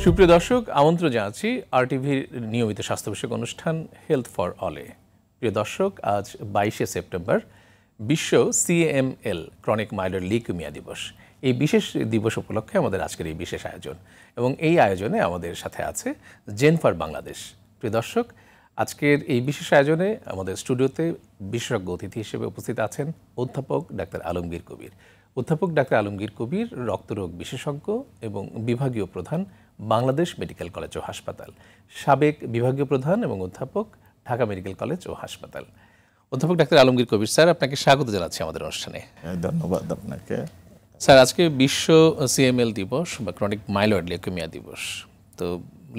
সুপ্রিয় দর্শক, আমন্ত্রণ জানাচ্ছি আরটিভির নিয়মিত স্বাস্থ্য বিষয়ক অনুষ্ঠান হেলথ ফর অলে। প্রিয় দর্শক, আজ 22শে সেপ্টেম্বর বিশ্ব সিএমএল ক্রনিক মাইলয়েড লিউকেমিয়া দিবস। এই বিশেষ দিবস উপলক্ষে আমাদের আজকের এই বিশেষ আয়োজন, এবং এই আয়োজনে আমাদের সাথে আছে জেনফার বাংলাদেশ। প্রিয় দর্শক, আজকের এই বিশেষ আয়োজনে আমাদের স্টুডিওতে বিশেষজ্ঞ অতিথি হিসেবে উপস্থিত আছেন অধ্যাপক ডাক্তার আলমগীর কবির। অধ্যাপক ডাক্তার আলমগীর কবির রক্তরোগ বিশেষজ্ঞ এবং বিভাগীয় প্রধান, বাংলাদেশ মেডিকেল কলেজ ও হাসপাতাল, সাবেক বিভাগীয় প্রধান এবং অধ্যাপক, ঢাকা মেডিকেল কলেজ ও হাসপাতাল। অধ্যাপক ডাক্তার আলমগীর কবির স্যার, আপনাকে স্বাগত জানাচ্ছি আমাদের অনুষ্ঠানে। ধন্যবাদ আপনাকে। স্যার, আজকে বিশ্ব সিএমএল দিবস বা ক্রনিক মাইলয়েড লিউকেমিয়া দিবস। তো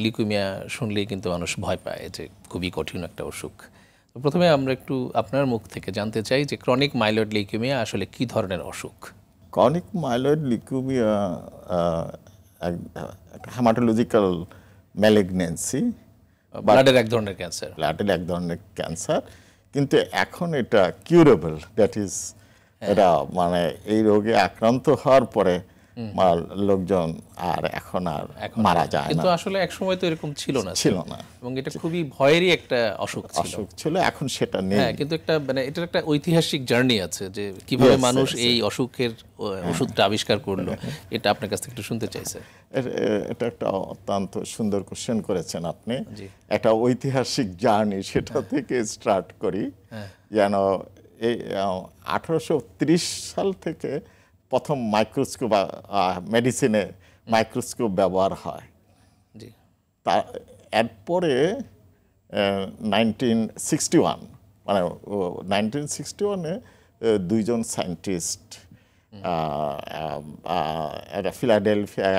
লিউকেমিয়া শুনলেই কিন্তু মানুষ ভয় পায় যে খুবই কঠিন একটা অসুখ। তো প্রথমে আমরা একটু আপনার মুখ থেকে জানতে চাই যে ক্রনিক মাইলয়েড লিউকেমিয়া আসলে কি ধরনের অসুখ? ক্রনিক মাইলয়েড লিউকেমিয়া একটা হেমাটোলজিক্যাল ম্যালিগন্যান্সি, ব্লাডের এক ধরনের ক্যান্সার। ব্লাডের এক ধরনের ক্যান্সার, কিন্তু এখন এটা কিউরেবল। দ্যাট ইজ, এটা মানে এই রোগে আক্রান্ত হওয়ার পরে লোকজন আর এখন মারা যায় না। কিন্তু আসলে এক সময় তো এরকম ছিল না, এবং এটা খুবই ভয়েরই একটা অসুখ ছিল। এখন সেটা নেই। হ্যাঁ, কিন্তু একটা মানে এটার একটা ঐতিহাসিক জার্নি আছে যে কিভাবে মানুষ এই অসুখের ওষুধটা আবিষ্কার করলো। এটা আপনার কাছ থেকে একটু শুনতে চাইছে। এটা একটা অত্যন্ত সুন্দর কোশ্চেন করেছেন আপনি। একটা ঐতিহাসিক জার্নি, সেটা থেকে স্টার্ট করি। যেন এই 1830 সাল থেকে প্রথম মাইক্রোস্কোপ, মেডিসিনে মাইক্রোস্কোপ ব্যবহার হয়। তা এরপরে 1961 মানে 1961-এ দুইজন সায়েন্টিস্ট একটা ফিলাডেলফিয়া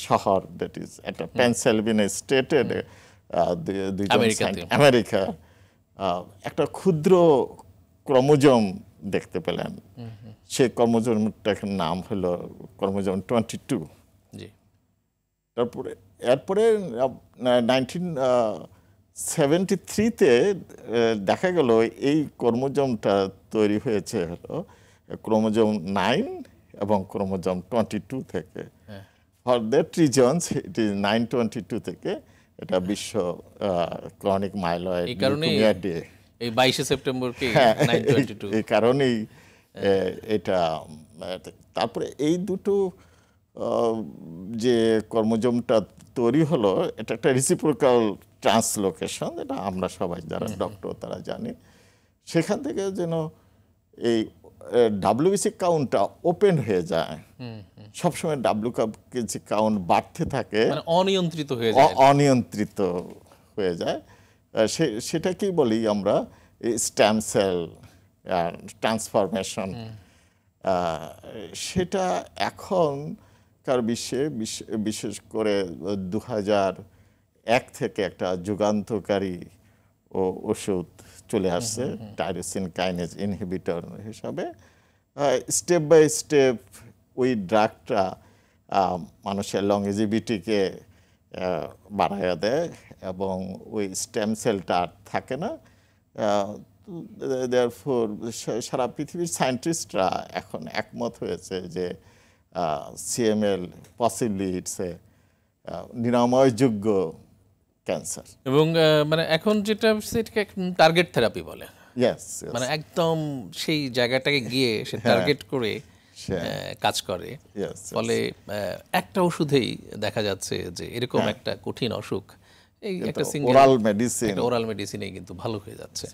শহর, দ্যাট ইজ একটা পেনসিলভেনিয়া স্টেটের আমেরিকা, একটা ক্ষুদ্র ক্রোমোজোম দেখতে পেলেন। সেই ক্রোমোজোমটার নাম হলো ক্রোমোজোম 22। এরপরে 1973-তে দেখা গেল এই ক্রোমোজোমটা তৈরি হয়েছে হলো ক্রোমোজোম 9 এবং ক্রোমোজোম 22 থেকে। For that reasons it is 9/22 থেকে এটা বিশ্ব ক্রনিক মাইলয়েড লিউকেমিয়া ডে। এই 22শে সেপ্টেম্বরকে 9/22 এই কারণেই এটা। তারপরে এই দুটো যে ক্রোমোজোমটা তৈরি হলো, এটা একটা রেসিপ্রোকাল ট্রান্সলোকেশন, এটা আমরা সবাই যারা ডক্টর তারা জানি। সেখান থেকে যেন এই ডাব্লিউবিসি কাউন্টটা ওপেন হয়ে যায়। সবসময় ডাব্লিউবিসি কাউন্ট বাড়তে থাকে, অনিয়ন্ত্রিত হয়ে যায়। সেটাকেই বলি আমরা স্টেম সেল ট্রান্সফরমেশন। সেটা এখনকার বিশ্বে বিশেষ করে 2001 থেকে একটা যুগান্তকারী ওষুধ চলে আসছে, টাইরোসিন কাইনেজ ইনহিবিটর হিসাবে। স্টেপ বাই স্টেপ ওই ড্রাগটা মানুষের লংজিভিটিকে বাড়াইয়া দেয় এবং ওই স্টেম সেলটা আর থাকে না। দেয়ারফর সারা পৃথিবীর সায়েন্টিস্টরা এখন একমত হয়েছে যে সিএমএল পসিবলি ইটস এ নিরাময়যোগ্য ক্যান্সার। এবং মানে এখন যেটা সেটাকে টার্গেট থেরাপি বলে। মানে একদম সেই জায়গাটাকে গিয়ে সে টার্গেট করে কাজ করে। ফলে একটা ওষুধেই দেখা যাচ্ছে যে এরকম একটা কঠিন অসুখ এই একটা ওরাল মেডিসিনে কিন্তু ভালো হয়ে যাচ্ছে।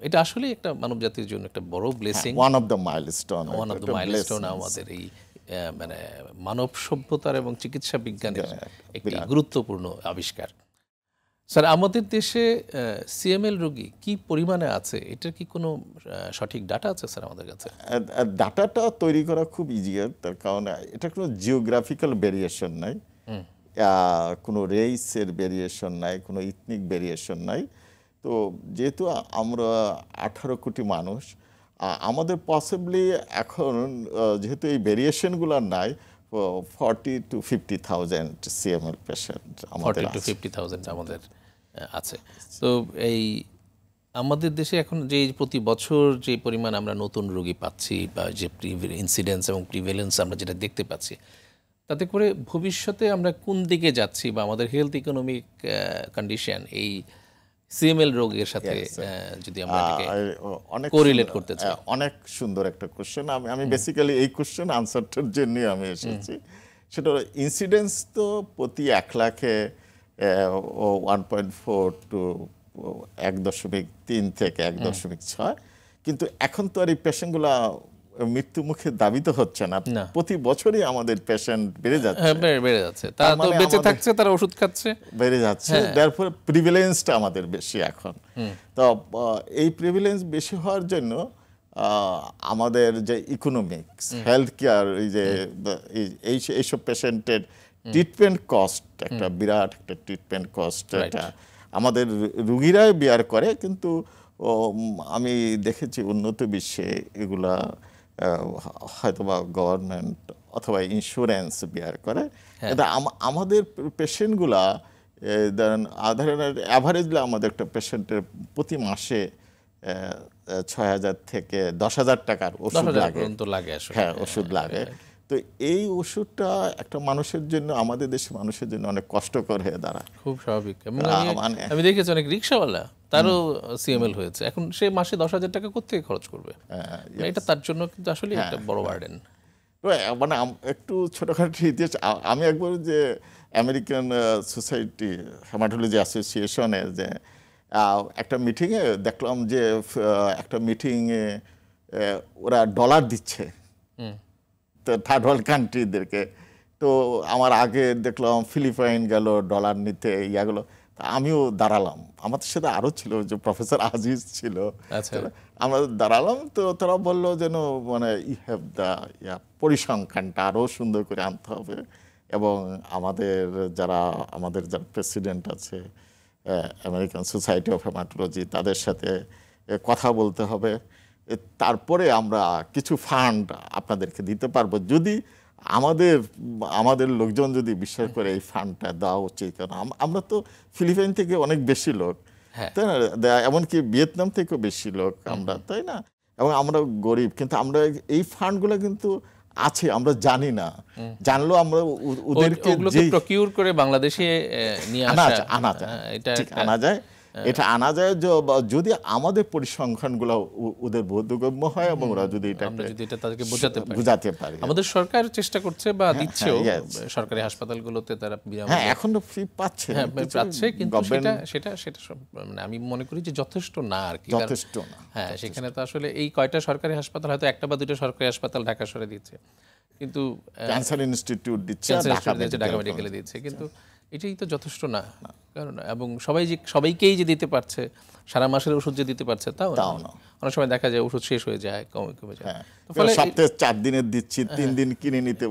এটা আসলে একটা মানব জাতির জন্য একটা বড় blessing, one of the milestone আমাদের এই মানে মানব সভ্যতার এবং চিকিৎসা বিজ্ঞানের একটি গুরুত্বপূর্ণ আবিষ্কার। স্যার, আমাদের দেশে সিএমএল রোগী কি পরিমাণে আছে, এটার কি কোনো সঠিক ডাটা আছে স্যার আমাদের কাছে? ডাটাটা তৈরি করা খুব ইজিয়ার, তার কারণ এটা কোনো জিওগ্রাফিক্যাল ভেরিয়েশন নাই, কোনো রেসের ভেরিয়েশন নাই, কোনো ইথনিক ভেরিয়েশন নাই। তো যেহেতু আমরা 18 কোটি মানুষ, আমাদের পসিবলি এখন যেহেতু এই ভেরিয়েশনগুলো নাই, 40 to 50,000 সিএমএল পেশেন্ট আমাদের 40 to 50,000 আমাদের আছে। তো এই আমাদের দেশে এখন যে প্রতি বছর যে পরিমাণ আমরা নতুন রোগী পাচ্ছি বা যে ইনসিডেন্স এবং প্রিভ্যালেন্স আমরা যেটা দেখতে পাচ্ছি, তাতে করে ভবিষ্যতে আমরা কোন দিকে যাচ্ছি বা আমাদের হেলথ ইকোনমিক কন্ডিশন এই সিএমএল রোগের সাথে যদি আমরা এটাকে কোরিলেট করতে চাই। অনেক সুন্দর একটা কোশ্চেন। আমি বেসিক্যালি এই কোশ্চেন আনসারটার জন্যই আমি এসেছি। সেটা ইনসিডেন্স তো প্রতি 1 লাখে 1.4 টু 1.3 থেকে 1.6, কিন্তু এখন তো আর এই পেশেন্টগুলা মৃত্যু মুখে দাবিত হচ্ছে না, প্রতি বছরই আমাদের পেশেন্ট বেড়ে যাচ্ছে। তারা তো বেঁচে থাকছে, তারা ওষুধ খাচ্ছে, বেড়ে যাচ্ছে। তারপর প্রিভিলেন্সটা আমাদের বেশি এখন। তো এই প্রিভিলেন্স বেশি হওয়ার জন্য আমাদের যে ইকোনমিক্স, হেলথ কেয়ার, এই যে এইসব পেশেন্টের ট্রিটমেন্ট কস্ট, একটা বিরাট একটা ট্রিটমেন্ট কস্ট, এটা আমাদের রুগীরাই বেয়ার করে। কিন্তু আমি দেখেছি উন্নত বিশ্বে এগুলা হয়তোবা গভর্নমেন্ট অথবা ইন্স্যুরেন্স বেয়ার করে। এটা আমাদের পেশেন্টগুলা ধরেন অ্যাভারেজলি আমাদের একটা পেশেন্টের প্রতি মাসে 6,000 থেকে 10,000 টাকার ওষুধ লাগে। হ্যাঁ, ওষুধ লাগে। তো এই ওষুধটা একটা মানুষের জন্য, আমাদের দেশের মানুষের জন্য অনেক কষ্টকর হয়ে দাঁড়ায়। খুব স্বাভাবিক। আমি দেখেছি অনেক রিক্সাওয়ালা, তারও সিএমএল হয়েছে, এখন সে মাসে 10,000 টাকা কোত্থেকে খরচ করবে? এটা তার জন্য কিন্তু আসলে একটা বড় বার্ডেন। মানে একটু ছোটখাটো ইতিহাস, আমি একবার যে আমেরিকান সোসাইটি হেমাটোলজি অ্যাসোসিয়েশনের যে একটা মিটিংয়ে দেখলাম যে একটা মিটিংয়ে ওরা ডলার দিচ্ছে থার্ড ওয়ার্ল্ড কান্ট্রিদেরকে। তো আমার আগে দেখলাম ফিলিপাইন গেল ডলার নিতে, ইয়াগুলো। আমিও দাঁড়ালাম, আমাদের সাথে আরও ছিল, যে প্রফেসর আজিজ ছিল, আমরা দাঁড়ালাম। তো তারা বললো যেন মানে ইউ হ্যাভ দ্য পরিসংখ্যানটা আরও সুন্দর করে আনতে হবে, এবং যারা প্রেসিডেন্ট আছে আমেরিকান সোসাইটি অফ হেমাটোলজি, তাদের সাথে কথা বলতে হবে, তারপরে আমরা কিছু ফান্ড আপনাদেরকে দিতে পারবো, যদি আমাদের লোকজন যদি বিশ্বাস করে এই ফান্ডটা দেওয়া উচিত। কারণ আমরা তো ফিলিপাইন থেকে অনেক বেশি লোক, তাই না, এমনকি ভিয়েতনাম থেকেও বেশি লোক আমরা, তাই না, এবং আমরা গরিব, কিন্তু আমরা এই ফান্ডগুলো কিন্তু আছে, আমরা জানি না। জানলেও আমরা ওদেরকে প্রকিউর করে বাংলাদেশে নিয়ে আনা যায়। এটা আনা যায় যদি আমাদের পরিসংখ্যানগুলো ওদের বোধগম্য হয়, এবং ওরা যদি এটা তাদেরকে বোঝাতে পারে। আমাদের সরকার চেষ্টা করছে বা দিচ্ছেও, সরকারি হাসপাতালগুলোতে তারা এখনো ফ্রি পাচ্ছে, কিন্তু সেটা মানে আমি মনে করি যে যথেষ্ট না আর কি, যথেষ্ট না। হ্যাঁ, সেখানে তো আসলে এই কয়টা সরকারি হাসপাতাল, হয়তো 1 বা 2টা সরকারি হাসপাতাল ঢাকা শহরে দিচ্ছে, কিন্তু ক্যান্সার ইনস্টিটিউট দিচ্ছে, ঢাকা মেডিকেলে দিচ্ছে, কিন্তু এটাই তো যথেষ্ট না। কারণ এবং সবাইকেই যে দিতে পারছে, সারা মাসের ওষুধ যে দিতে পারছে তাও না। অনেক সময় দেখা যায় ওষুধ শেষ হয়ে যায়, কমে যায়। ফলে সপ্তাহে 4 দিনের দিচ্ছি, 3 দিন কিনে নিতে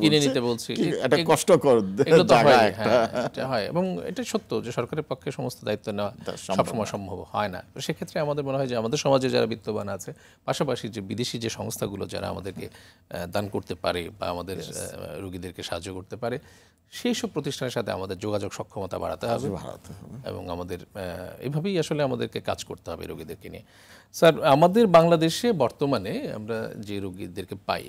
বলছি। এটা কষ্টকর এটা হয়, এবং এটা সত্য যে সরকারের পক্ষে সমস্ত দায়িত্ব নেওয়া সবসময় সম্ভব হয় না। সেক্ষেত্রে আমাদের মনে হয় যে আমাদের সমাজে যারা বিত্তবান আছে, পাশাপাশি যে বিদেশি যে সংস্থাগুলো যারা আমাদেরকে দান করতে পারে বা আমাদের রোগীদেরকে সাহায্য করতে পারে, সেই সব প্রতিষ্ঠানের সাথে আমাদের যোগাযোগ সক্ষমতা বাড়াতে হবে, এবং আমাদের এভাবেই আসলে আমাদেরকে কাজ করতে হবে রোগীদেরকে নিয়ে। স্যার, আমাদের বাংলাদেশে বর্তমানে আমরা যে রোগীদেরকে পাই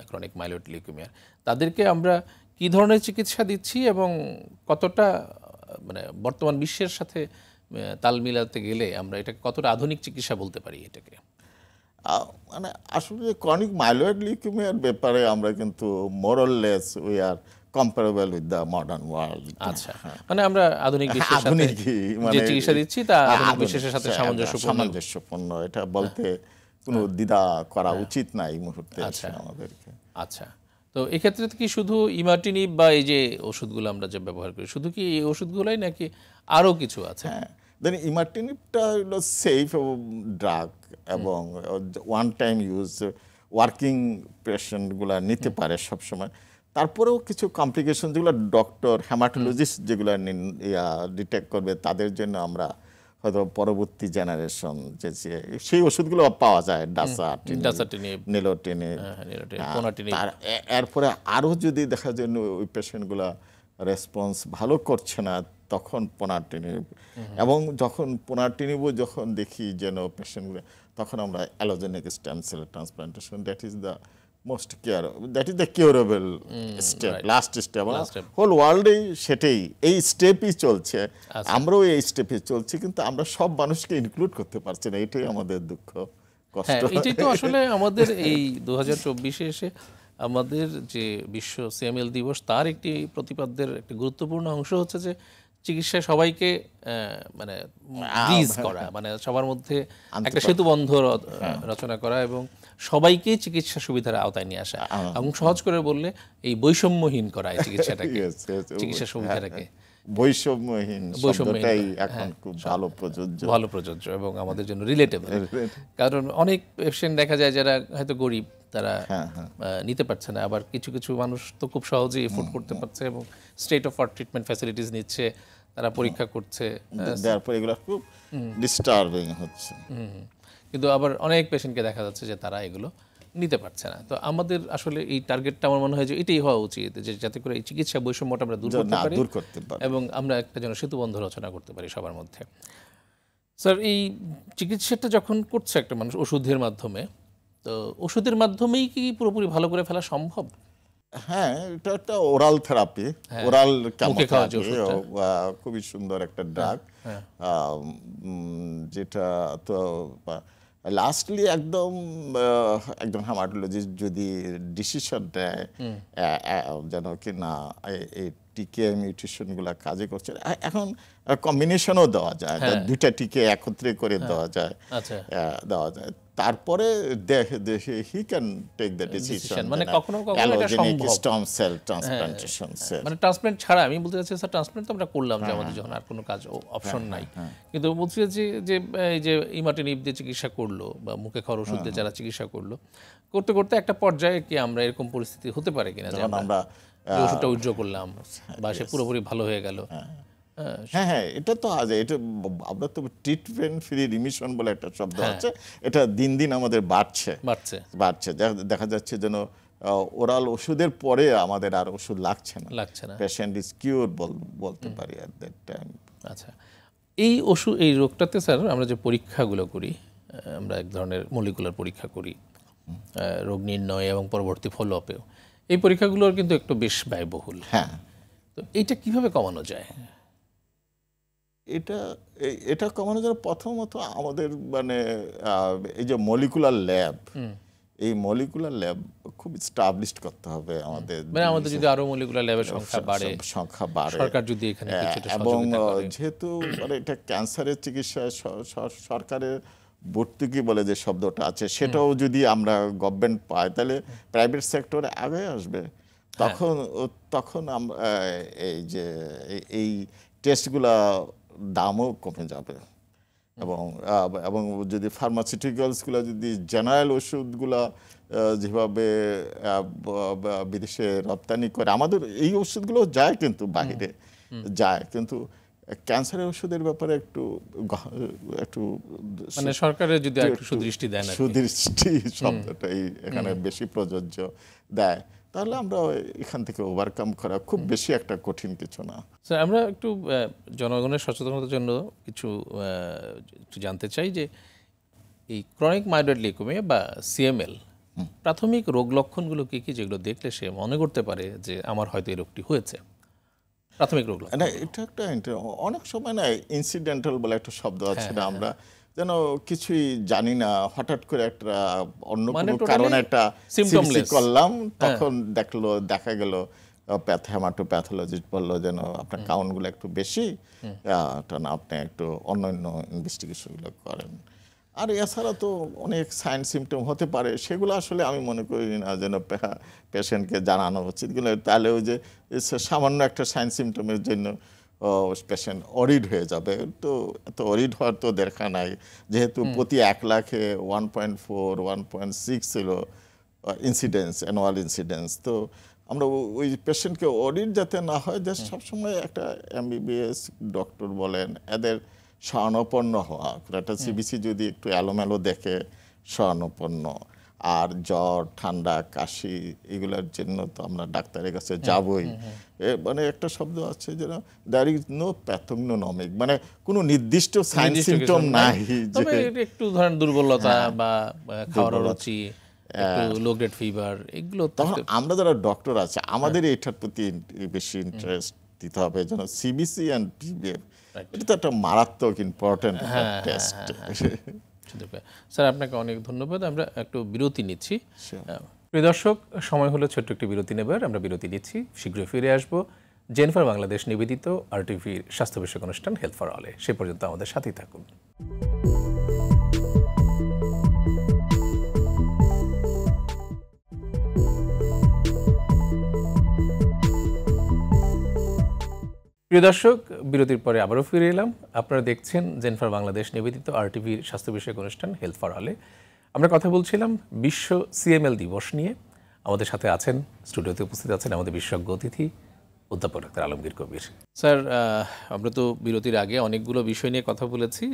ক্রনিক মাইলয়েড লিউকেমিয়া, তাদেরকে আমরা কি ধরনের চিকিৎসা দিচ্ছি এবং কতটা মানে বর্তমান বিশ্বের সাথে তাল মিলাতে গেলে আমরা এটাকে কতটা আধুনিক চিকিৎসা বলতে পারি এটাকে? মানে আসলে ক্রনিক মাইলয়েড লিউকেমিয়ার ব্যাপারে আমরা কিন্তু more less we are comparable with the modern world. আচ্ছা, মানে আমরা আধুনিক বিশ্বের সাথে যে চিকিৎসা দিচ্ছি তা আধুনিক বিশ্বের সাথে সামঞ্জস্যপূর্ণ, এটা বলতে কোনো দ্বিধা করা উচিত না এই মুহূর্তে আমাদেরকে। আচ্ছা, তো এক্ষেত্রে কি শুধু ইমাটিনিব বা এই যে ওষুধগুলো আমরা যে ব্যবহার করি, শুধু কি এই ওষুধগুলোই নাকি আরও কিছু আছে? দেন ইমাটিনিবটা হলো সেফ ড্রাগ, এবং ওয়ান টাইম ইউজ, ওয়ার্কিং পেশেন্টগুলো নিতে পারে সবসময়। তারপরেও কিছু কমপ্লিকেশন যেগুলো ডক্টর হেমাটোলজিস্ট যেগুলো ডিটেক্ট করবে, তাদের জন্য আমরা হয়তো পরবর্তী জেনারেশন যে সেই ওষুধগুলো পাওয়া যায়, ডাসাটিনিব, নিলোটিনিব। এরপরে আরও যদি দেখা যায় ওই পেশেন্টগুলো রেসপন্স ভালো করছে না, তখন পোনাটিনিব, এবং যখন পোনাটিনিবও যখন দেখি যেন পেশেন্টগুলো, তখন আমরা allogenic stem cell transplantation, that is the most care, that is the curable step, last step. step. Whole ওয়ার্ল্ডেই সেটাই, এই স্টেপই চলছে, আমরাও এই স্টেপে চলছি, কিন্তু আমরা সব মানুষকে ইনক্লুড করতে পারছি না, এটাই আমাদের দুঃখ, কষ্ট। এটাই তো আসলে আমাদের এই 2024-এ এসে আমাদের যে বিশ্ব সিএমএল দিবস, তার একটি প্রতিপাদ্যের একটি গুরুত্বপূর্ণ অংশ হচ্ছে যে চিকিৎসায় সবাইকে মানে ব্রিজ করা, মানে সবার মধ্যে একটা সেতুবন্ধ রচনা করা এবং সবাইকে চিকিৎসা সুবিধার আওতায় নিয়ে আসা, এবং সহজ করে বললে এই বৈষম্যহীন করা এই চিকিৎসাটাকে, চিকিৎসা সুবিধাটাকে বৈষম্যহীন শব্দটাই এখন খুব ভালো প্রযোজ্য এবং আমাদের জন্য রিলেটেবল। কারণ অনেক পেশেন্ট দেখা যায় যারা হয়তো গরিব, তারা নিতে পারছে না, আবার কিছু কিছু মানুষ তো খুব সহজেই এফোর্ড করতে পারছে এবং state of art treatment facilities নিচ্ছে, তারা পরীক্ষা করছে, তারপর এগুলো খুব ডিস্টার্বিং হচ্ছে। কিন্তু আবার অনেক পেশেন্টকে দেখা যাচ্ছে যে তারা এগুলো নিতে পারছে না। তো আমাদের আসলে এই টার্গেটটা আমার মনে হয় যে এটাই হওয়া উচিত, যে যাতে করে এই চিকিৎসা বৈষম্যটা আমরা দূর করতে পারি এবং আমরা একটা যেন সেতুবন্ধ রচনা করতে পারি সবার মধ্যে। স্যার, এই চিকিৎসাটা যখন করছে একটা মানুষ ওষুধের মাধ্যমে, তো ওষুধের মাধ্যমেই কি পুরোপুরি ভালো করে ফেলা সম্ভব? হ্যাঁ, এটা একটা ওরাল থেরাপি, ওরাল কেমোথেরাপি, খুবই সুন্দর একটা ড্রাগ, যেটা তো লাস্টলি একদম হার্মাটোলজিস্ট যদি ডিসিশন দেয় যেন কি না এই টিকে মিউটেশনগুলো কাজে করছে, এখন কম্বিনেশনও দেওয়া যায়, দুইটা টিকে একত্রে করে দেওয়া যায়, তারপরে he can take the decision, মানে কখনো কখনো এটা সম্ভব স্টেম সেল ট্রান্সপ্লান্টেশন। মানে ট্রান্সপ্লান্ট ছাড়া আমি বলতে চাচ্ছি স্যার, ট্রান্সপ্লান্ট তো আমরা করলাম যে আমাদের যখন আর কোনো কাজ অপশন নাই, কিন্তু বলছি যে এই যে ইমাটিনিব দিয়ে চিকিৎসা করলো বা মুখে খাওয়ার ওষুধ দিয়ে যারা চিকিৎসা করলো, করতে করতে একটা পর্যায়ে কি আমরা এরকম পরিস্থিতি হতে পারে কিনা যে আমরা ওষুধটা উজ্জ্ব করলাম বা সে পুরোপুরি ভালো হয়ে গেল? হ্যাঁ, এটা তো এটা আমরা তো ট্রিটমেন্ট ফ্রি রিমিশন বলে একটা শব্দ আছে, এটা দিন দিন আমাদের বাড়ছে। দেখা যাচ্ছে যেন ওরাল ওষুধের পরে আমাদের আর ওষুধ লাগছে না, পেশেন্ট ইজ কিউর বলতে পারি এট দ্যাট টাইম। আচ্ছা, এই রোগটাতে স্যার আমরা যে পরীক্ষাগুলো করি, আমরা এক ধরনের মলিকুলার পরীক্ষা করি রোগ নির্ণয় এবং পরবর্তী ফলো আপেও, এই পরীক্ষাগুলোর কিন্তু একটু বেশ ব্যয়বহুল। হ্যাঁ, তো এইটা কিভাবে কমানো যায়? এটা কমানো যায় প্রথমত আমাদের মানে এই যে মলিকুলার ল্যাব, এই মলিকুলার ল্যাব খুব এস্টাবলিশড করতে হবে আমাদের, মানে আমাদের যদি আরো মলিকুলার ল্যাবের সংখ্যা বাড়ে, সরকার যদি এখানে কিছুটা সহযোগিতা করে, যেহেতু মানে এটা ক্যান্সারের চিকিৎসা সরকারের ভর্তুকি বলে যে শব্দটা আছে, সেটাও যদি আমরা গভর্নমেন্ট পাই, তাহলে প্রাইভেট সেক্টরে আগে আসবে, তখন আমরা এই টেস্টগুলা দামও কমে যাবে, এবং যদি ফার্মাসিউটিক্যালসগুলো যদি জেনারেল ওষুধগুলা যেভাবে বিদেশে রপ্তানি করে, আমাদের এই ওষুধগুলো যায় কিন্তু বাইরে যায়, কিন্তু ক্যান্সারের ওষুধের ব্যাপারে একটু মানে সরকারের যদি একটু সুদৃষ্টি দেয়, সুদৃষ্টি শব্দটাই এখানে বেশি প্রযোজ্য দেয়, তাহলে আমরা এখান থেকে ওভারকাম করা খুব বেশি একটা কঠিন কিছু না। স্যার, আমরা একটু জনগণের সচেতনতার জন্য কিছু জানতে চাই যে এই ক্রনিক মাইলয়েড লিউকেমিয়া বা সিএমএল প্রাথমিক রোগ লক্ষণগুলো কি কি, যেগুলো দেখলে সে মনে করতে পারে যে আমার হয়তো এই রোগটি হয়েছে? প্রাথমিক রোগ না, এটা একটা অনেক সময় না ইনসিডেন্টাল বলে একটা শব্দ আছে না, আমরা যেন কিছুই জানি না, হঠাৎ করে একটা অন্য কোনো কারণে একটা সিমটমলেস করলাম, তখন দেখা গেল হেমাটোপ্যাথোলজিস্ট বললো যেন আপনার কাউন্টগুলো একটু বেশি, আপনি একটু অন্যান্য ইনভেস্টিগেশনগুলো করেন। আর এছাড়া তো অনেক সাইন সিমটম হতে পারে, সেগুলো আসলে আমি মনে করি না যেন পেশেন্টকে জানানো উচিত, তাহলে ওই যে সামান্য একটা সাইন সিমটমের জন্য পেশেন্ট অরিড হয়ে যাবে, তো এত অরিড হওয়ার তো দেখা নাই, যেহেতু প্রতি 1 লাখে 1.4 1.6 ছিল ইনসিডেন্স, অ্যানুয়াল ইনসিডেন্স, তো আমরা ওই পেশেন্টকে অরিড যাতে না হয়, যে সবসময় একটা এমবিবিএস ডক্টর বলেন এদের শরণাপন্ন হওয়া, একটা সিবিসি যদি একটু এলোমেলো দেখে শরণাপন্ন, আর জ্বর ঠান্ডা কাশি এগুলোর জন্য তো আমরা ডাক্তারের কাছে যাবই। মানে একটা শব্দ আছে যেন দ্যার ইজ নো প্যাথোগনোমিক, মানে কোনো নির্দিষ্ট সাইন সিমটম নাই, তবে একটু ধরেন দুর্বলতা বা খাওয়ার রুচি একটু লো গ্রেড ফিভার এগুলো তখন আমরা যারা ডক্টর আছে আমাদের এটার প্রতি বেশি ইন্টারেস্ট দিতে হবে, যেন সিবিসি অ্যান্ড পিভিএফ এটা তো একটা মারাত্মক ইম্পর্টেন্ট টেস্ট। স্যার আপনাকে অনেক ধন্যবাদ। আমরা একটু বিরতি নিচ্ছি। প্রিয় দর্শক, সময় হলো ছোট্ট একটি বিরতি নেবার। আমরা বিরতি নিচ্ছি, শীঘ্রই ফিরে আসবো জেনিফার বাংলাদেশ নিবেদিত আরটিভির স্বাস্থ্য বিষয়ক অনুষ্ঠান হেলথ ফর অলে। সে পর্যন্ত আমাদের সাথেই থাকুন। প্রিয় দর্শক, বিরতির পরে আবারও ফিরে এলাম। আপনারা দেখছেন জেনিফার বাংলাদেশ নিবেদিত আরটিভির স্বাস্থ্য বিষয়ক অনুষ্ঠান হেলথ ফর অলে। আমরা কথা বলছিলাম বিশ্ব সিএমএল দিবস নিয়ে। আমাদের সাথে আছেন, স্টুডিওতে উপস্থিত আছেন আমাদের বিশেষজ্ঞ অতিথি অধ্যাপক ডাক্তার আলমগীর কবির। স্যার, আমরা তো বিরতির আগে অনেকগুলো বিষয় নিয়ে কথা বলেছি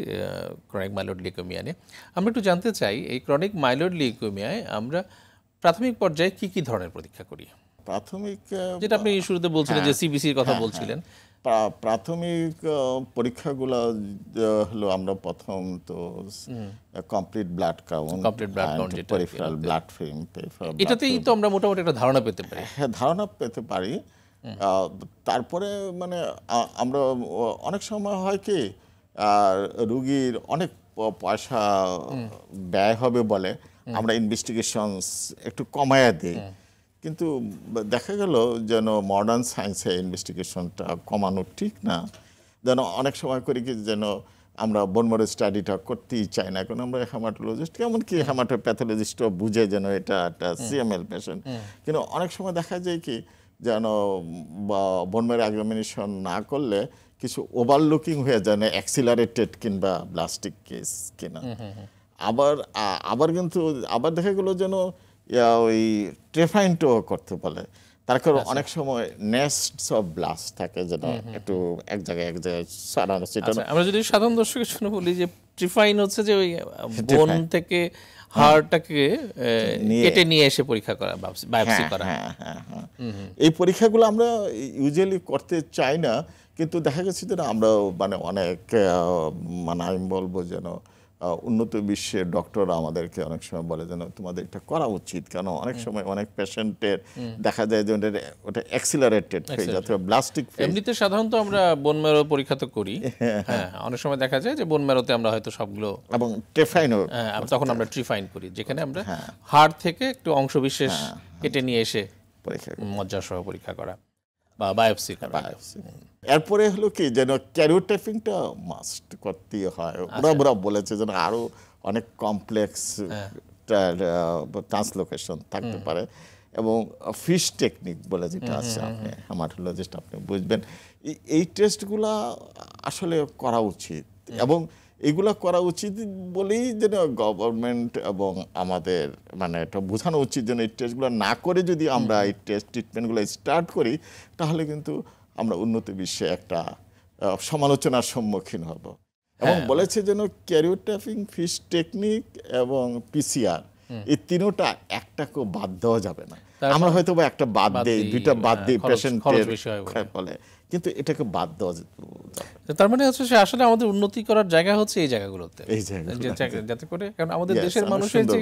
ক্রনিক মাইলয়েড লিউকেমিয়া নিয়ে। আমরা একটু জানতে চাই, এই ক্রনিক মাইলয়েড লিউকেমিয়ায় আমরা প্রাথমিক পর্যায়ে কি কি ধরনের পরীক্ষা করি? প্রাথমিক, যেটা আপনি শুরুতে বলছিলেন যে সিবিসির কথা বলছিলেন, প্রাথমিক পরীক্ষাগুলো হলো আমরা প্রথম তো complete blood count, peripheral blood film, এটাতেই তো আমরা মোটামুটি একটা ধারণা পেতে পারি। হ্যাঁ, ধারণা পেতে পারি। তারপরে মানে আমরা অনেক সময় হয় কি রুগীর অনেক পয়সা ব্যয় হবে বলে আমরা ইনভেস্টিগেশনস একটু কমায়া দিই, কিন্তু দেখা গেল যেন মডার্ন সায়েন্সে ইনভেস্টিগেশনটা কমানো ঠিক না। যেন অনেক সময় করি কি যেন আমরা বোনমারো স্টাডিটা করতেই চাই না, এখন আমরা হেমাটোলজিস্ট এমনকি হেমাটোপ্যাথোলজিস্টও বুঝে যেন এটা একটা সিএমএল পেশেন্ট, কিন্তু অনেক সময় দেখা যায় কি যেন বোনমারো এক্সামিনেশন না করলে কিছু ওভারলুকিং হয়ে যায় না, অ্যাক্সিলারেটেড কিংবা ব্লাস্টিক কেস কিনা। আবার কিন্তু আবার দেখা গেলো যেন ওই ট্রেফাইনটাও করতে বলে, তার কারণ অনেক সময় নেস্টস অফ ব্লাস্ট থাকে যেন একটু এক জায়গায় সারানো। আমরা যদি সাধারণ দর্শকের জন্য বলি যে ট্রিফাইন হচ্ছে যে ওই বোন থেকে হাড়টাকে কেটে নিয়ে এসে পরীক্ষা করা, বায়োপসি করা। এই পরীক্ষাগুলো আমরা ইউজুয়ালি করতে চাই না, কিন্তু দেখা গেছে যে আমরা মানে অনেক মানে আমি বলবো যেন উন্নত বিশ্বের ডক্টররা আমাদেরকে অনেক সময় বলে যেন তোমাদের এটা করা উচিত, কারণ অনেক সময় অনেক পেশেন্টের দেখা যায় যে ওটা অ্যাক্সিলারেটেড ফেজ অথবা ব্লাস্টিক ফেজ। এমনিতে সাধারণত আমরা বোন ম্যারো পরীক্ষা তো করি, হ্যাঁ অনেক সময় দেখা যায় যে বোন ম্যারোতে আমরা হয়তো সবগুলো এবং ট্রিফাইনও, তখন আমরা ট্রিফাইন করি, যেখানে আমরা হাড় থেকে একটু অংশ বিশেষ কেটে নিয়ে এসে মজ্জা সহ পরীক্ষা করা বা বায়োপসি করা। এরপরে হলো কি যেন ক্যারিওটাইপিংটা মাস্ট করতেই হয়। ওরা বলেছে যেন আরো অনেক কমপ্লেক্স ট্রান্সলোকেশন থাকতে পারে, এবং ফিশ টেকনিক বলে যেটা আছে, আপনি হেমাটোলজিস্ট আপনি বুঝবেন, এই টেস্টগুলা আসলে করা উচিত, এবং এগুলা করা উচিত বলেই যেন গভর্নমেন্ট এবং আমাদের মানে এটা বোঝানো উচিত যেন এই টেস্টগুলো না করে যদি আমরা এই টেস্ট ট্রিটমেন্টগুলো স্টার্ট করি তাহলে কিন্তু আমরা উন্নত বিশ্বে একটা সমালোচনার সম্মুখীন হব। এবং বলেছে যেন ক্যারিওটাইপিং, ফিশ টেকনিক এবং পিসিআর এই তিনটা একটাকেও বাদ দেওয়া যাবে না। আমরা হয়তো বা একটা বাদ দিই, দুইটা বাদ দিই পেশেন্টের বলে, কিন্তু এটাকে বাদ দেওয়া যাবে। তার মানে হচ্ছে আসলে আমাদের উন্নতি করার জায়গা হচ্ছে এই জায়গাগুলোতে, যাতে করে, কারণ আমাদের দেশের মানুষের যে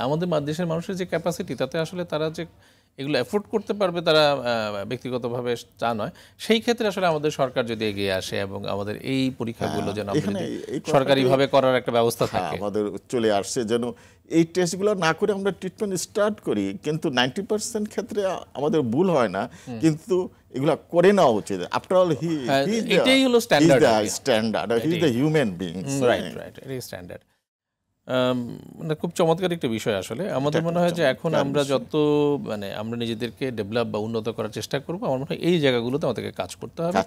আমাদের দেশের মানুষের যে ক্যাপাসিটি, তাতে আসলে তারা যে এগুলো এফোর্ড করতে পারবে তারা ব্যক্তিগতভাবে তা নয়। সেই ক্ষেত্রে আসলে আমাদের সরকার যদি এগিয়ে আসে এবং আমাদের এই পরীক্ষাগুলো যেন সরকারিভাবে করার একটা ব্যবস্থা থাকে, আমাদের চলে আসছে যেন এই টেস্টগুলো না করে আমরা ট্রিটমেন্ট স্টার্ট করি, কিন্তু 90% ক্ষেত্রে আমাদের ভুল হয় না, কিন্তু এগুলা করে নেওয়া উচিত। আফটার অল এটাই হলো standard, he is the human being, right, এটাই স্ট্যান্ডার্ড। মানে খুব চমৎকার একটা বিষয় আসলে। আমাদের মনে হয় যে এখন আমরা যত মানে আমরা নিজেদেরকে ডেভেলপ বা উন্নত করার চেষ্টা করবো, আমার মনে হয় এই জায়গাগুলোতে আমাদেরকে কাজ করতে হবে,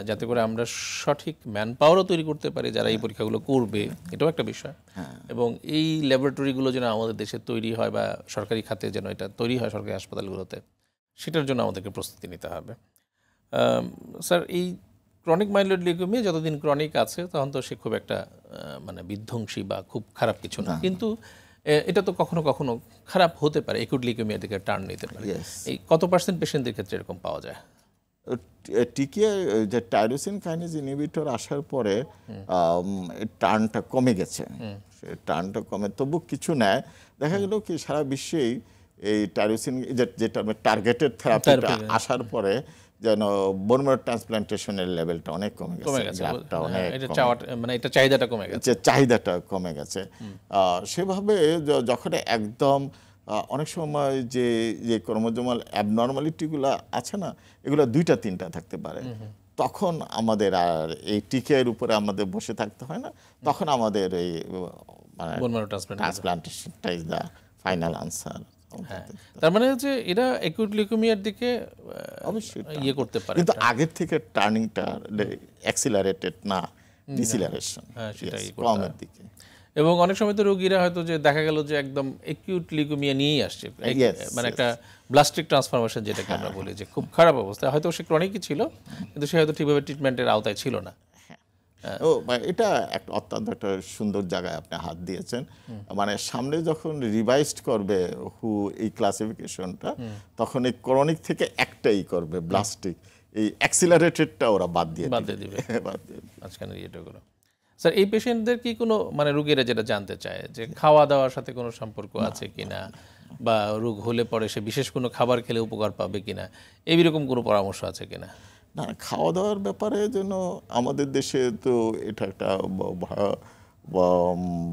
যাতে করে আমরা সঠিক ম্যান পাওয়ারও তৈরি করতে পারি যারা এই পরীক্ষাগুলো করবে, এটাও একটা বিষয়। এবং এই ল্যাবরেটরিগুলো যেন আমাদের দেশে তৈরি হয় বা সরকারি খাতে যেন এটা তৈরি হয় সরকারি হাসপাতালগুলোতে, সেটার জন্য আমাদেরকে প্রস্তুতি নিতে হবে। স্যার, এই ক্রনিক মাইলয়েড লিউকেমিয়া যতদিন ক্রনিক আছে তখন তো সে খুব একটা মানে বিধ্বংসী বা খুব খারাপ কিছু না, কিন্তু এটা তো কখনো কখনো খারাপ হতে পারে, একুট লিউকেমিয়া দিকে টার্ন নিতে পারে। এই কত % পেশেন্টদের ক্ষেত্রে এরকম পাওয়া যায়? টিকে যে টাইরোসিন কাইনেজ ইনহিবিটর আসার পরে টার্নটা কমে গেছে, টার্নটা কমে তবু কিছু নেয়, দেখা গেল কি সারা বিশ্বেই এই টাইরোসিন যেটা টার্গেটেড থেরাপিটা আসার পরে যেন বোন ম্যারো ট্রান্সপ্লান্টেশনের লেভেলটা অনেক কমে গেছে, মানে এটা চাহিদাটা কমে গেছে, চাহিদাটা কমে গেছে। সেভাবে যখন একদম অনেক সময় যে ক্রোমোজোমাল অ্যাবনর্মালিটিগুলো আছে না, এগুলো 2-3টা থাকতে পারে, তখন আমাদের আর এই টিকের উপরে আমাদের বসে থাকতে হয় না, তখন আমাদের এই বোন ম্যারো ট্রান্সপ্লান্টেশনটা ইজ দ্য ফাইনাল আনসার। তার মানে হচ্ছে এরা অ্যাকিউট লিউকেমিয়ার দিকে অবশ্যই ইয়ে করতে পারে, কিন্তু আগের থেকে টার্নিংটা অ্যাক্সিলারেটেড না, ডিসিলারেশন, সেটাই কমের দিকে। এবং অনেক সময় তো রোগীরা হয়তো যে দেখা গেল যে একদম অ্যাকিউট লিউকেমিয়া নিয়েই আসছে, মানে একটা ব্লাস্টিক ট্রান্সফরমেশন যেটাকে আমরা বলি, যে খুব খারাপ অবস্থা, হয়তো সে ক্রনিকই ছিল কিন্তু সে হয়তো ঠিকভাবে ট্রিটমেন্টের আওতায় ছিল না। এটা একটা অত্যন্ত একটা সুন্দর জায়গায় আপনি হাত দিয়েছেন। মানে সামনে যখন রিভাইজড করবে হু এই ক্লাসিফিকেশনটা, তখন এই ক্রনিক থেকে একটাই করবে ব্লাস্টিক, এই অ্যাক্সিলারেটেডটা ওরা বাদ দিয়ে দিবে আজকাল ইয়েটাগুলো। স্যার, এই পেশেন্টদের কি কোনো মানে রোগীরা যেটা জানতে চায় যে খাওয়া দাওয়ার সাথে কোনো সম্পর্ক আছে কিনা, বা রোগ হলে পরে সে বিশেষ কোনো খাবার খেলে উপকার পাবে কিনা, এইরকম কোনো পরামর্শ আছে কিনা? না, খাওয়া দাওয়ার ব্যাপারে যেন আমাদের দেশে তো এটা একটা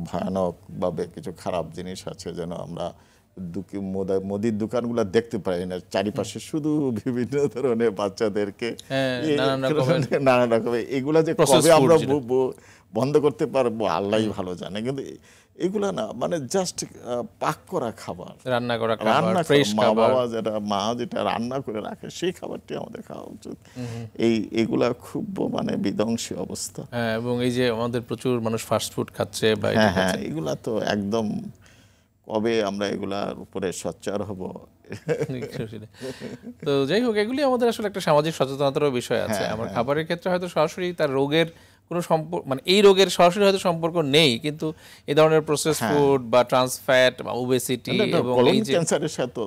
ভয়ানকভাবে কিছু খারাপ জিনিস আছে, যেন আমরা মুদির দোকানগুলো দেখতে পাই না, চারিপাশে শুধু বিভিন্ন ধরনের বাচ্চাদেরকে নানা রকমের, এগুলা যে কবে আমরা বন্ধ করতে পারবো আল্লাহই ভালো জানে। কিন্তু এগুলা না, মানে জাস্ট পাক করা খাবার, রান্না করা খাবার, মা যেটা রান্না করে রাখে সেই খাবারটি আমাদের খাওয়া উচিত। এগুলা খুব মানে বিধ্বংসী অবস্থা। এবং এই যে আমাদের প্রচুর মানুষ ফাস্ট ফুড খাচ্ছে, এগুলা তো একদম, কবে আমরা এগুলার উপরে সোচ্চার হব? তো যাই হোক, এগুলি আমাদের আসলে একটা সামাজিক সচেতনতারও বিষয় আছে। আমার খাবারের ক্ষেত্রে হয়তো সরাসরি তার রোগের কোনো সম্পর্ক, মানে এই রোগের সরাসরি হয়তো সম্পর্ক নেই, কিন্তু এই ধরনের প্রসেস ফুড বা ট্রান্স ফ্যাট বা ওবেসিটি এবং এই যে ক্যান্সারের সাথে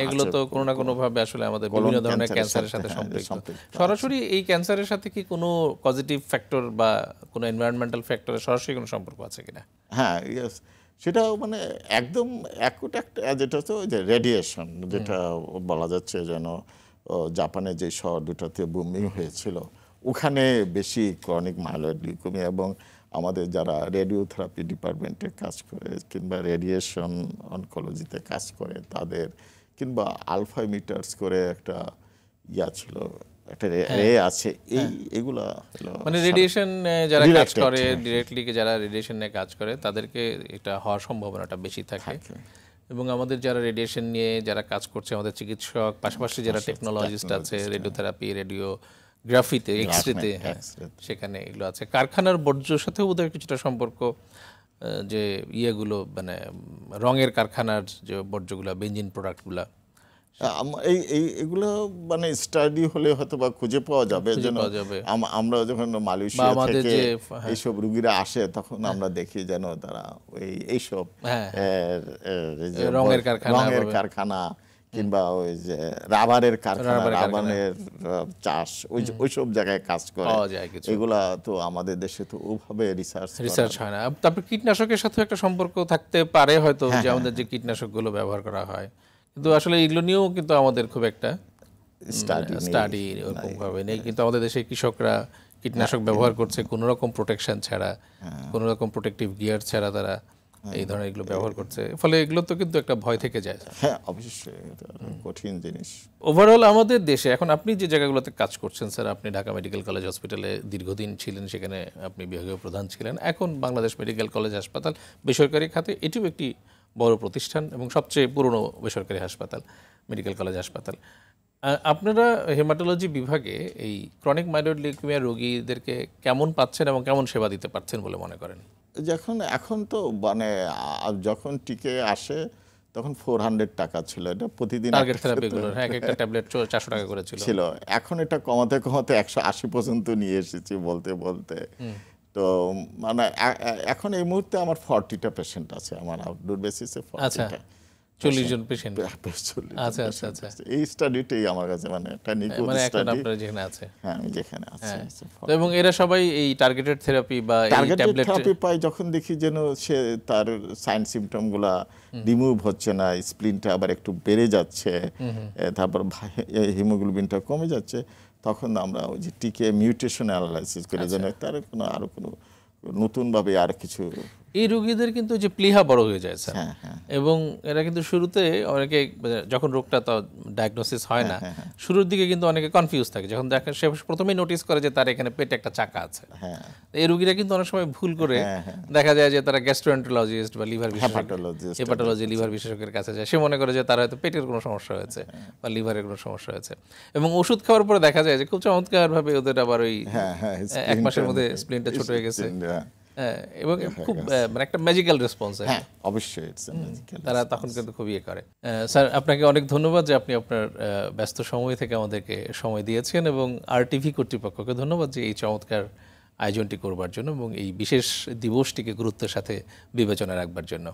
এগুলো তো কোনো না কোনো ভাবে আসলে আমাদের বিভিন্ন ধরনের ক্যান্সারের সাথে সম্পৃক্ত। সরাসরি এই ক্যান্সারের সাথে কি কোনো পজিটিভ ফ্যাক্টর বা কোনো এনভায়রনমেন্টাল ফ্যাক্টরের সরাসরি কোনো সম্পর্ক আছে কিনা? হ্যাঁ, ইয়েস, সেটাও মানে একদম একটা যেটা হচ্ছে যে রেডিয়েশন, যেটা বলা যাচ্ছে যেন জাপানে যে শহর দুটাতে বুমিং হয়েছিল, ওখানে বেশি ক্রনিক মাইলয়েড লিউকেমিয়া, এবং আমাদের যারা রেডিওথেরাপি ডিপার্টমেন্টে কাজ করে কিংবা রেডিয়েশন অনকোলজিতে কাজ করে তাদের, কিংবা আলফা মিটার্স করে একটা ছিল, একটা রে আছে, এগুলা মানে রেডিয়েশন যারা কাজ করে ডিরেক্টলি, যারা রেডিয়েশন নিয়ে কাজ করে তাদেরকে এটা হওয়ার সম্ভাবনাটা বেশি থাকে। এবং আমাদের যারা রেডিয়েশন নিয়ে যারা কাজ করছে, আমাদের চিকিৎসক, পাশাপাশি যারা টেকনোলজিস্ট আছে রেডিওথেরাপি, রেডিওগ্রাফিতে, এক্সরেতে, সেখানে এগুলো আছে। কারখানার বর্জ্যের সাথেও বোধহয় কিছুটা সম্পর্ক, যে ইয়েগুলো মানে রঙের কারখানার যে বর্জ্যগুলো, বেঞ্জিন প্রোডাক্টগুলো, এগুলো মানে স্টাডি হলে হয়তো বা খুঁজে পাওয়া যাবে। যেন আমরা যখন মালয়েশিয়া থেকে এইসব রোগীরা আসে, তখন আমরা দেখি যেন তারা এইসব রঙের কারখানা কিংবা ওই যে রাবারের কারখানা, রাবারের চাষ, ওইসব জায়গায় কাজ করে। এগুলা তো আমাদের দেশে তো ওভাবে রিসার্চ হয় না। তারপর কীটনাশকের সাথে একটা সম্পর্ক থাকতে পারে হয়তো, যে আমাদের যে কীটনাশকগুলো ব্যবহার করা হয়, কিন্তু আসলে এগুলো নিয়েও কিন্তু আমাদের খুব একটা স্টাডি ওরকম ভাবে নেই। কিন্তু আমাদের দেশে কৃষকরা কীটনাশক ব্যবহার করছে কোনো রকম প্রোটেকশন ছাড়া, কোনো রকম প্রোটেক্টিভ গিয়ার ছাড়া তারা এই ধরনের এগুলো ব্যবহার করছে, ফলে এগুলো তো কিন্তু একটা ভয় থেকে যায়। হ্যাঁ, অবশ্যই কঠিন জিনিস। ওভারঅল আমাদের দেশে এখন আপনি যে জায়গাগুলোতে কাজ করছেন স্যার, আপনি ঢাকা মেডিকেল কলেজ হসপিটালে দীর্ঘদিন ছিলেন, সেখানে আপনি বিভাগীয় প্রধান ছিলেন। এখন বাংলাদেশ মেডিকেল কলেজ হাসপাতাল বেসরকারি খাতে এটিও একটি বড় প্রতিষ্ঠান এবং সবচেয়ে পুরনো বেসরকারি হাসপাতাল, মেডিকেল কলেজ হাসপাতাল। আপনারা হেমাটোলজি বিভাগে এই ক্রনিক মাইলয়েড লিউকেমিয়া রোগীদেরকে কেমন পাচ্ছেন এবং কেমন সেবা দিতে পারছেন বলে মনে করেন? এখন তো মানে যখন টিকে আসে তখন 400 টাকা ছিল, এটা প্রতিদিন টার্গেট থেরাপিগুলো, হ্যাঁ, একটা ট্যাবলেট 400 টাকা করে ছিল। এখন এটা কমাতে 180 পর্যন্ত নিয়ে এসেছি বলতে বলতে। তো মানে এখন এই মুহূর্তে আমার 40টা পেশেন্ট আছে আমার আউটডোর বেসিসে, 40টা। 40 জন পেশেন্ট। 40 আচ্ছা আচ্ছা আচ্ছা, এই স্টাডিটাই আমার কাছে মানে একটা নিখুঁত মানে এখন স্টাডি। আপনারা যেখানে আছে, হ্যাঁ, আমি যেখানে আছি। তো এবং এরা সবাই এই টার্গেটেড থেরাপি বা এই টার্গেটেড ট্যাবলেট থেরাপি পাই যখন দেখি যেন সে তার সাইন সিমটমগুলা রিমুভ হচ্ছে না, স্প্লিনটা আবার একটু বেড়ে যাচ্ছে, তারপর হিমোগ্লোবিনটা কমে যাচ্ছে, তখন আমরা ওই যে টিকে মিউটেশন অ্যানালাইসিস করি যেন তার কোনো আরো কোনো নতুনভাবে আর কিছু। এই রোগীদের কিন্তু যে প্লীহা বড় হয়ে যায় স্যার, হ্যাঁ হ্যাঁ এবং এরা কিন্তু শুরুতে অনেকে যখন রোগটা তো ডায়াগনোসিস হয় না, শুরুর দিকে কিন্তু অনেকে কনফিউজ থাকে, যখন দেখে সে প্রথমেই নোটিস করে যে তার এখানে পেটে একটা চাকা আছে। হ্যাঁ, এই রোগীরা কিন্তু অনেক সময় ভুল করে দেখা যায় যে তারা গ্যাস্ট্রোএন্টারোলজিস্ট বা লিভার বিশেষজ্ঞ, হেপাটোলজি লিভার বিশেষজ্ঞের কাছে যায়, সে মনে করে যে তার হয়তো পেটের কোনো সমস্যা হয়েছে বা লিভারের কোনো সমস্যা হয়েছে, এবং ওষুধ খাওয়ার পরে দেখা যায় যে খুব চমৎকারভাবে ওদের আবার ওই 1 মাসের মধ্যে স্প্লিনটা ছোট হয়ে গেছে, এবং খুব মানে একটা ম্যাজিক্যাল রেসপন্স। হ্যাঁ অবশ্যই তারা তখন কিন্তু খুব ইয়ে করে। স্যার, আপনাকে অনেক ধন্যবাদ যে আপনি আপনার ব্যস্ত সময় থেকে আমাদেরকে সময় দিয়েছেন, এবং RTV কর্তৃপক্ষকে ধন্যবাদ যে এই চমৎকার আয়োজনটি করবার জন্য এবং এই বিশেষ দিবসটিকে গুরুত্বের সাথে বিবেচনা রাখবার জন্য।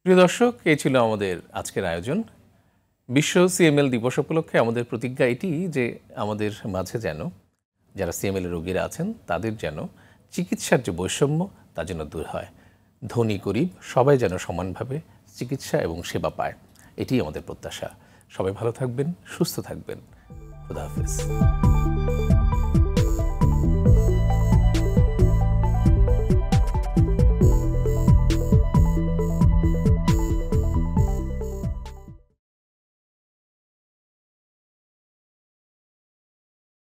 প্রিয় দর্শক, এই ছিল আমাদের আজকের আয়োজন। বিশ্ব CML দিবস উপলক্ষে আমাদের প্রতিজ্ঞা এটি যে আমাদের মাঝে যেন যারা CML রোগীরা আছেন তাদের যেন চিকিৎসার যে বৈষম্য তা যেন দূর হয়, ধনী গরিব সবাই যেন সমানভাবে চিকিৎসা এবং সেবা পায়, এটি আমাদের প্রত্যাশা। সবাই ভালো থাকবেন, সুস্থ থাকবেন। খোদা হাফেজ।